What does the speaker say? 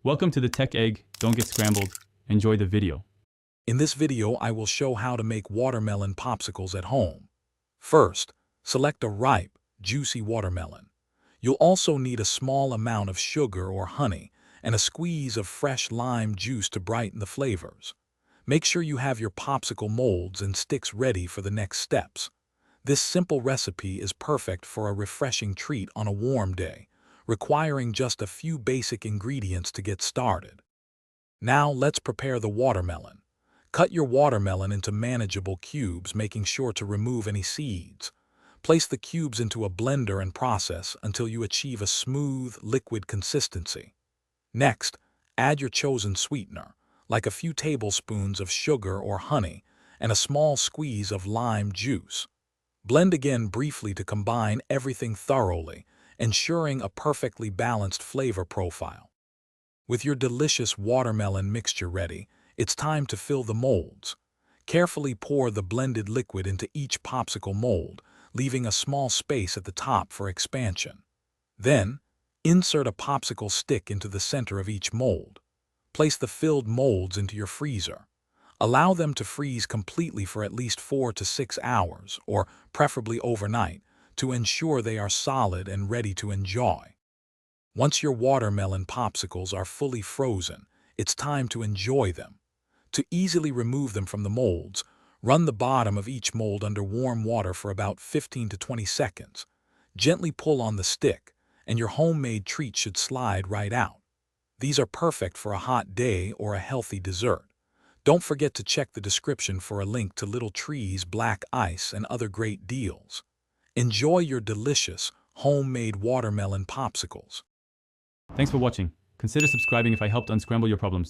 Welcome to the Tech Egg. Don't get scrambled. Enjoy the video. In this video, I will show how to make watermelon popsicles at home. First, select a ripe, juicy watermelon. You'll also need a small amount of sugar or honey and a squeeze of fresh lime juice to brighten the flavors. Make sure you have your popsicle molds and sticks ready for the next steps. This simple recipe is perfect for a refreshing treat on a warm day, requiring just a few basic ingredients to get started. Now let's prepare the watermelon. Cut your watermelon into manageable cubes, making sure to remove any seeds. Place the cubes into a blender and process until you achieve a smooth, liquid consistency. Next, add your chosen sweetener, like a few tablespoons of sugar or honey and a small squeeze of lime juice. Blend again briefly to combine everything thoroughly, ensuring a perfectly balanced flavor profile. With your delicious watermelon mixture ready, it's time to fill the molds. Carefully pour the blended liquid into each popsicle mold, leaving a small space at the top for expansion. Then, insert a popsicle stick into the center of each mold. Place the filled molds into your freezer. Allow them to freeze completely for at least 4 to 6 hours, or preferably overnight, to ensure they are solid and ready to enjoy. Once your watermelon popsicles are fully frozen, it's time to enjoy them. To easily remove them from the molds, run the bottom of each mold under warm water for about 15 to 20 seconds. Gently pull on the stick, and your homemade treat should slide right out. These are perfect for a hot day or a healthy dessert. Don't forget to check the description for a link to Little Tree's black ice and other great deals. Enjoy your delicious, homemade watermelon popsicles. Thanks for watching. Consider subscribing if I helped unscramble your problems.